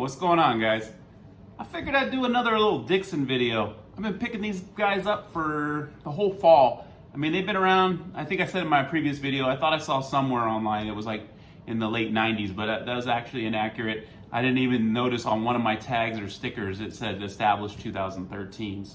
what's going on, guys? I figured I'd do another little Dixxon video. I've been picking these guys up for the whole fall. I mean, they've been around, I think I said in my previous video, I thought I saw somewhere online it was like in the late 90s, but that was actually inaccurate. I didn't even notice on one of my tags or stickers it said established 2013.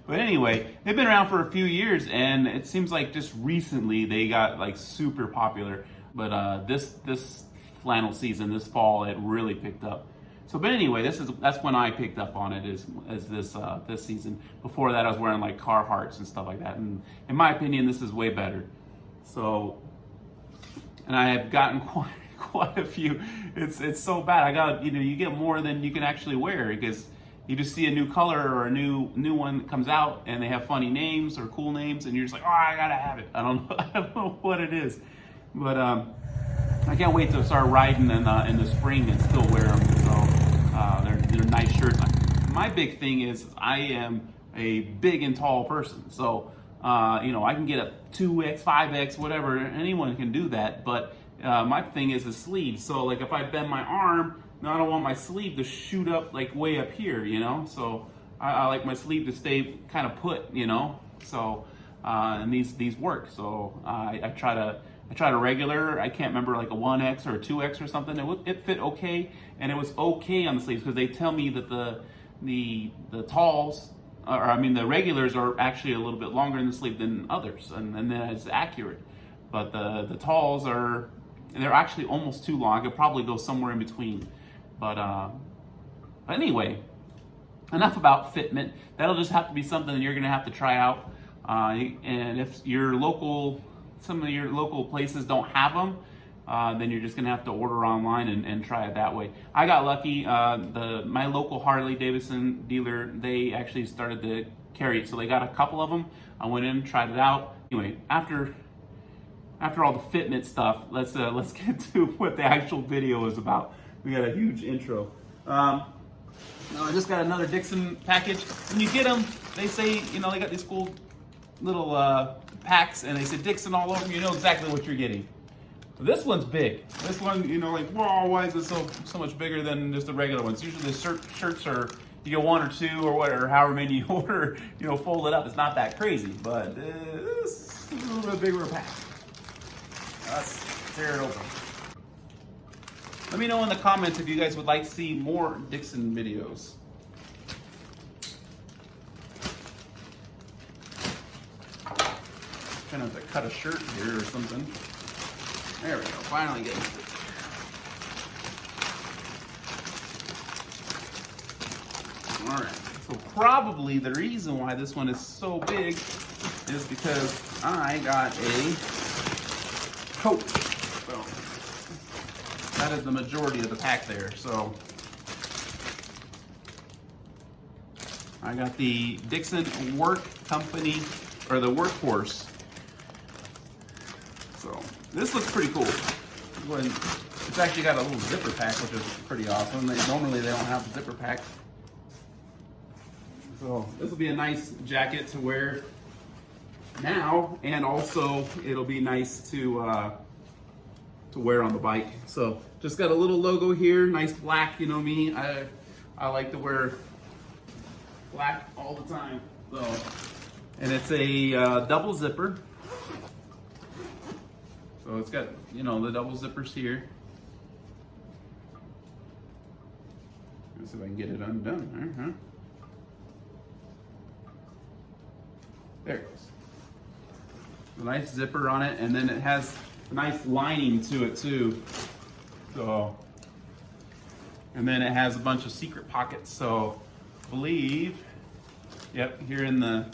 But anyway, they've been around for a few years, and it seems like just recently they got like super popular. But this flannel season, this fall, it really picked up. So, but anyway, that's when I picked up on it is this season. Before that, I was wearing like Carhartts and stuff like that. And in my opinion, this is way better. So, and I have gotten quite a few. It's so bad. I got, you get more than you can actually wear because you just see a new color or a new one that comes out and they have funny names or cool names and you're just like, oh, I gotta have it. I don't know what it is, but I can't wait to start riding in the spring and still wear them. So they're nice shirts. My big thing is I am a big and tall person, so I can get a 2X, 5X, whatever. Anyone can do that, but my thing is the sleeve. So like if I bend my arm, now I don't want my sleeve to shoot up like way up here, So I like my sleeve to stay kind of put, So and these work. So I try to regular. I can't remember like a 1X or a 2X or something. It fit okay, and it was okay on the sleeves because they tell me that the talls, the regulars are actually a little bit longer in the sleeve than others, and then it's accurate. But the talls they're actually almost too long. I could probably go somewhere in between. But anyway, enough about fitment. That'll just have to be something that you're gonna have to try out. And if some of your local places don't have them, then you're just gonna have to order online and try it that way. I got lucky. My local Harley Davidson dealer, they actually started to carry it, so they got a couple of them. I went in, tried it out. Anyway, after all the fitment stuff, let's get to what the actual video is about. We got a huge intro. Now I just got another Dixxon package. When you get them, they say, they got these cool little packs, and they say Dixxon all over them. You know exactly what you're getting. This one's big. This one, like, whoa, why is it so much bigger than just the regular ones? Usually the shirts are, you get one or two or whatever, however many you order, fold it up. It's not that crazy, but this is a little bit bigger pack. Let's tear it open. Let me know in the comments if you guys would like to see more Dixxon videos. Kind of have to cut a shirt here or something. There we go, finally getting it. All right, so probably the reason why this one is so big is because I got a coat. So that is the majority of the pack there. So I got the Dixxon Work Company, or the Workhorse. So this looks pretty cool. It's actually got a little zipper pack, which is pretty awesome. Normally they don't have a zipper pack. So this will be a nice jacket to wear now, and also it'll be nice to wear on the bike. So just got a little logo here, nice black. You know me, I like to wear black all the time. So, and it's a double zipper. So it's got, the double zippers here. Let's see if I can get it undone. There it goes. A nice zipper on it, and then it has a nice lining to it too. So, and then it has a bunch of secret pockets. So, I believe, yep, here in the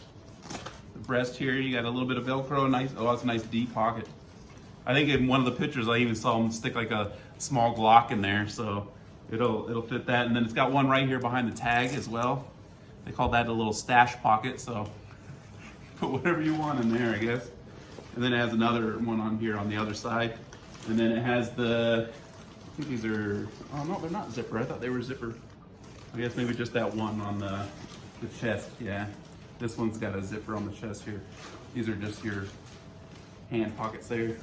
breast here, you got a little bit of Velcro. Nice. Oh, that's a nice deep pocket. I think in one of the pictures I even saw them stick like a small Glock in there, so it'll fit that. And then it's got one right here behind the tag as well. They call that a little stash pocket, so put whatever you want in there, I guess. And then it has another one on here on the other side. And then it has I think these are, oh no, they're not zipper. I thought they were zipper. I guess maybe just that one on the chest, yeah. This one's got a zipper on the chest here. These are just your hand pockets there.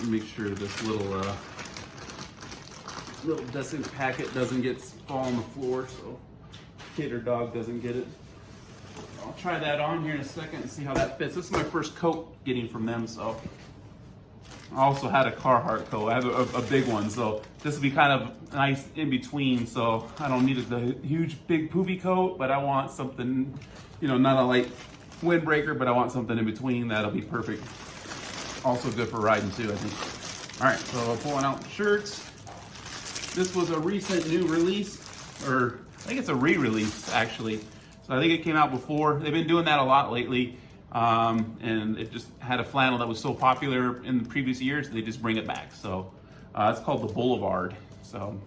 Make sure this little little dusting packet doesn't get fall on the floor, so kid or dog doesn't get it. I'll try that on here in a second and see how that fits. This is my first coat getting from them, so. I also had a Carhartt coat. I have a big one, so this will be kind of nice in between. So I don't need the huge, big, poofy coat, but I want something, you know, not a light windbreaker, but I want something in between. That'll be perfect. Also good for riding too, I think. All right, so pulling out the shirts. This was a recent new release, or I think it's a re-release actually. So I think it came out before. They've been doing that a lot lately. And it just had a flannel that was so popular in the previous years, they just bring it back. So it's called the Boulevard. So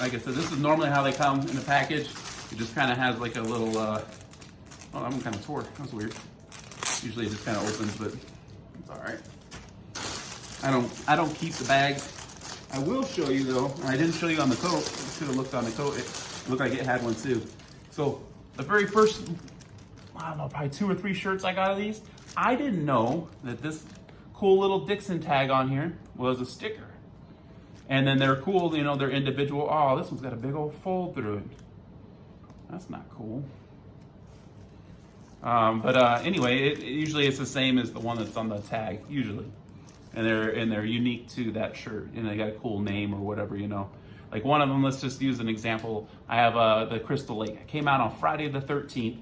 like I said, this is normally how they come in the package. It just kind of has like a little, oh, that one kind of tore. That's weird. Usually it just kind of opens, but it's all right. I don't keep the bags. I will show you though, and I didn't show you on the coat. I should have looked on the coat. It looked like it had one too. So the very first, I don't know, probably 2 or 3 shirts I got of these. I didn't know that this cool little Dixxon tag on here was a sticker. And then they're cool, you know, they're individual. Oh, this one's got a big old fold through it. That's not cool. Anyway, usually it's the same as the one that's on the tag, usually. And they're unique to that shirt, and they got a cool name or whatever, you know. Like one of them, let's just use an example. I have the Crystal Lake. It came out on Friday the 13th.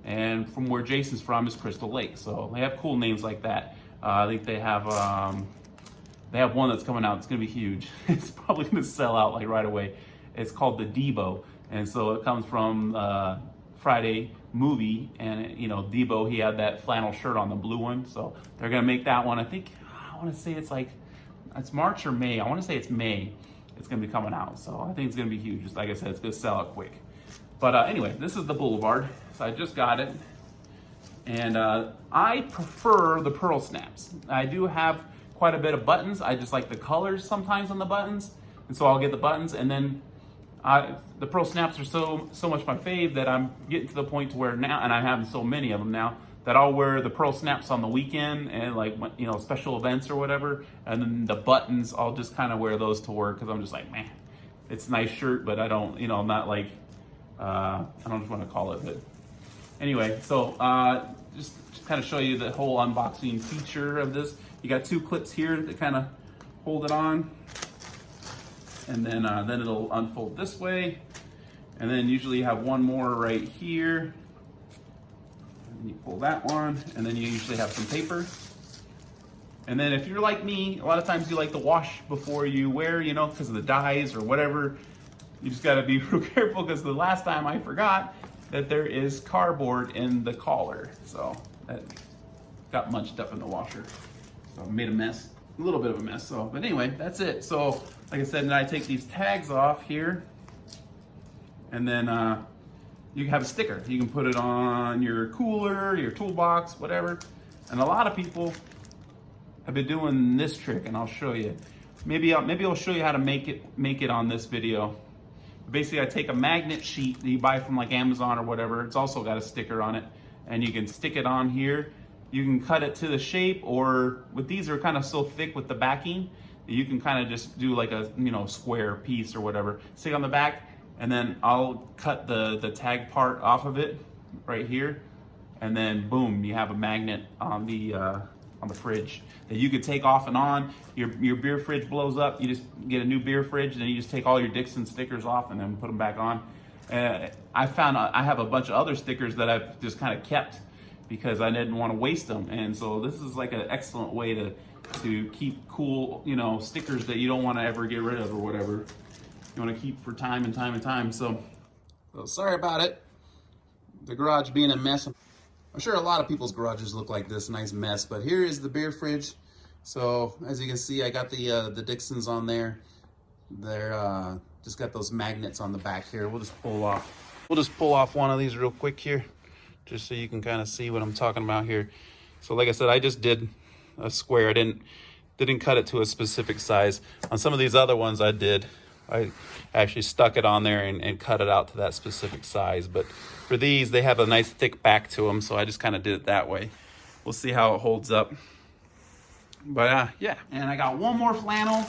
And from where Jason's from is Crystal Lake. So they have cool names like that. I think they have one that's coming out. It's gonna be huge. It's probably gonna sell out like right away. It's called the Debo. And so it comes from Friday movie. And you know, Debo, he had that flannel shirt on, the blue one. So they're gonna make that one. I think, I wanna say it's March or May. I wanna say it's May. It's gonna be coming out. So I think it's gonna be huge. Just like I said, it's gonna sell out quick. But anyway, this is the Boulevard. So I just got it. And I prefer the pearl snaps. I do have quite a bit of buttons. I just like the colors sometimes on the buttons. And so I'll get the buttons. And then the pearl snaps are so much my fave that I'm getting to the point to where now, and I'm having so many of them now, that I'll wear the pearl snaps on the weekend and like, you know, special events or whatever. And then the buttons, I'll just kind of wear those to work because I'm just like, man, it's a nice shirt, but I don't, you know, I'm not like, I don't just want to call it, but anyway, so just kind of show you the whole unboxing feature of this. You got 2 clips here that kind of hold it on, and then it'll unfold this way, and then usually you have one more right here, and you pull that one, and then you usually have some paper. And then if you're like me, a lot of times you like to wash before you wear, you know, because of the dyes or whatever. You just got to be real careful because the last time I forgot that there is cardboard in the collar. So that got munched up in the washer. So I made a mess, a little bit of a mess. So, but anyway, that's it. So like I said, then I take these tags off here, and then you have a sticker. You can put it on your cooler, your toolbox, whatever. And a lot of people have been doing this trick, and I'll show you. Maybe I'll show you how to make it on this video. Basically, I take a magnet sheet that you buy from like Amazon or whatever. It's also got a sticker on it, and you can stick it on here. You can cut it to the shape, or with these are kind of so thick with the backing, you can kind of just do like a, you know, square piece or whatever. Stick on the back, and then I'll cut the tag part off of it right here, and then boom, you have a magnet on the fridge that you could take off and on. Your beer fridge blows up, you just get a new beer fridge, and then you just take all your Dixxon stickers off and then put them back on. I found I have a bunch of other stickers that I've just kind of kept because I didn't want to waste them, and so this is like an excellent way to keep cool, you know, stickers that you don't want to ever get rid of or whatever. You want to keep for time and time and time. So sorry about it, the garage being a mess. I'm sure a lot of people's garages look like this, nice mess, but here is the beer fridge. So as you can see, I got the Dixxons on there. They're just got those magnets on the back here. We'll just pull off one of these real quick here, just so you can kind of see what I'm talking about here. So like I said, I just did a square. I didn't cut it to a specific size. On some of these other ones I did. I actually stuck it on there and cut it out to that specific size. But for these, they have a nice thick back to them, so I just kind of did it that way. We'll see how it holds up. But yeah, and I got one more flannel.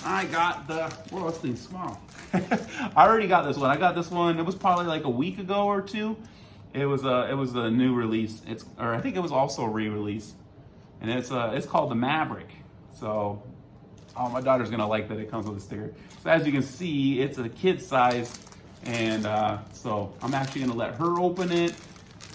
I got the, whoa, this thing's small. I already got this one. I got this one, it was probably like a week ago or two. It was a new release. Or I think it was also a re-release. And it's called the Maverick. So, oh, my daughter's gonna like that it comes with a sticker. So as you can see, it's a kid size. And so I'm actually gonna let her open it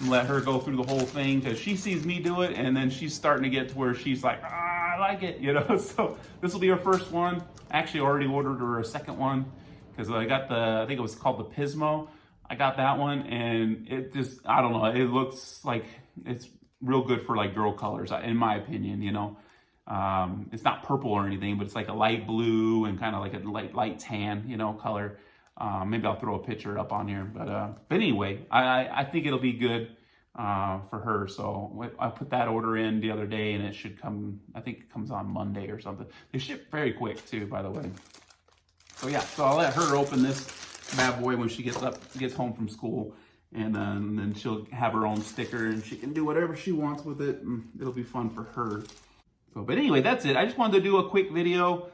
and let her go through the whole thing because she sees me do it and then she's starting to get to where she's like, I like it, you know? So this will be her first one. I actually already ordered her a second one because I got I think it was called the Pismo. I got that one and it just, I don't know, it looks like it's real good for like girl colors, in my opinion, you know? It's not purple or anything, but it's like a light blue and kind of like a light tan, you know, color. Maybe I'll throw a picture up on here, but anyway, I think it'll be good for her. So I put that order in the other day and it should come, I think it comes on Monday or something. They ship very quick too, by the way. So yeah, so I'll let her open this bad boy when she gets home from school, and then she'll have her own sticker and she can do whatever she wants with it, and it'll be fun for her. So, but anyway, that's it. I just wanted to do a quick video.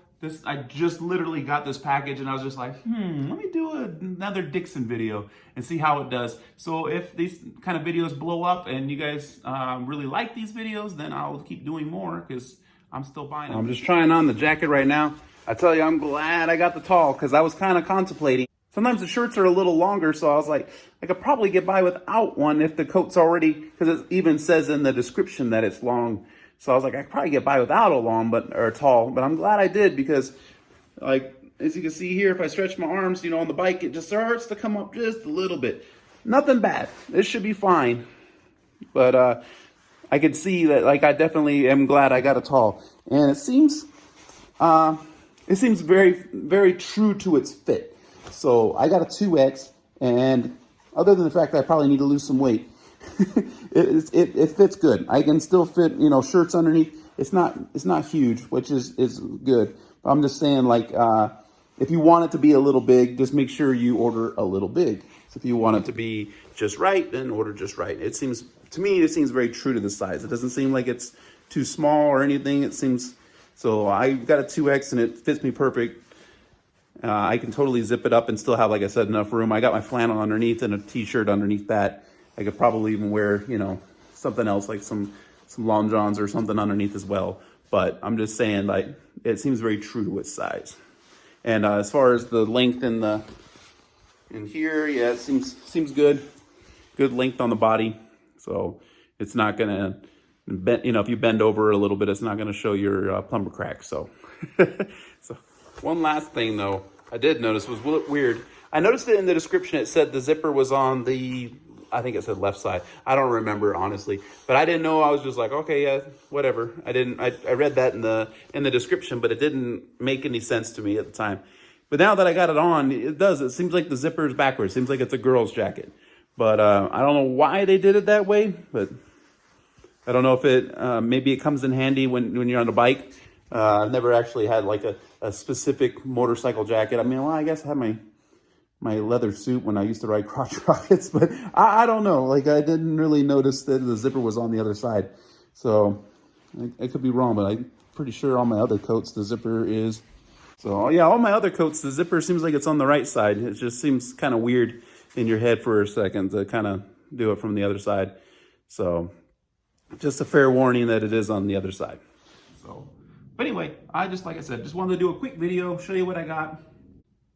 I just literally got this package and I was just like, let me do another Dixxon video and see how it does. So if these kind of videos blow up and you guys really like these videos, then I'll keep doing more because I'm still buying them. I'm just trying on the jacket right now. I tell you, I'm glad I got the tall because I was kind of contemplating. Sometimes the shirts are a little longer, so I was like, I could probably get by without one if the coat's already, because it even says in the description that it's long. So I was like, I could probably get by without a long, or a tall, but I'm glad I did because, like, as you can see here, if I stretch my arms, you know, on the bike, it just starts to come up just a little bit. Nothing bad. This should be fine. But I could see that, like, I definitely am glad I got a tall. And it seems very, very true to its fit. So I got a 2X, and other than the fact that I probably need to lose some weight, it fits good. I can still fit, you know, shirts underneath. It's not huge, which is good. But I'm just saying, like, if you want it to be a little big, just make sure you order a little big. So if you want it to be just right, then order just right. It seems, to me, it seems very true to the size. It doesn't seem like it's too small or anything. It seems, so I got a 2X and it fits me perfect. I can totally zip it up and still have, like I said, enough room. I got my flannel underneath and a t-shirt underneath that. I could probably even wear, you know, something else like some long johns or something underneath as well. But I'm just saying, like, it seems very true to its size. And as far as the length in here, yeah, it seems good. Good length on the body. So it's not gonna bend, you know, if you bend over a little bit, it's not gonna show your plumber crack. So, so one last thing though, I did notice was weird. I noticed it in the description. It said the zipper was on the, I think it said left side. I don't remember honestly, but I didn't know. I was just like, okay, yeah, whatever. I read that in the description, but it didn't make any sense to me at the time. But now that I got it on, it does. It seems like the zipper is backwards. It seems like it's a girl's jacket. But I don't know why they did it that way, but I don't know if it, maybe it comes in handy when you're on a bike. I've never actually had like a specific motorcycle jacket. I mean, well, I guess I had my leather suit when I used to ride crotch rockets, but I don't know. Like, I didn't really notice that the zipper was on the other side. So I could be wrong, but I'm pretty sure on my other coats, the zipper is. So yeah, all my other coats, the zipper seems like it's on the right side. It just seems kind of weird in your head for a second to kind of do it from the other side. So just a fair warning that it is on the other side. So, but anyway, like I said, just wanted to do a quick video, show you what I got.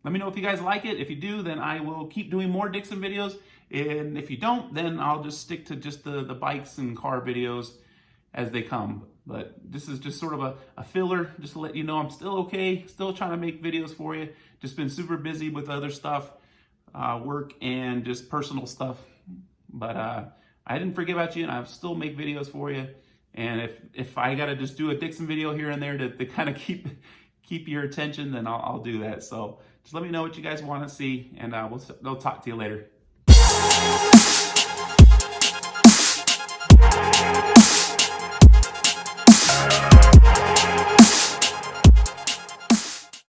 Let me know if you guys like it. If you do, then I will keep doing more Dixxon videos. And if you don't, then I'll just stick to just the bikes and car videos as they come. But this is just sort of a filler, just to let you know I'm still okay, still trying to make videos for you. Just been super busy with other stuff, work and just personal stuff. But I didn't forget about you, and I still make videos for you. And if I gotta just do a Dixxon video here and there to kind of keep your attention, then I'll do that. So just let me know what you guys want to see, and we'll talk to you later.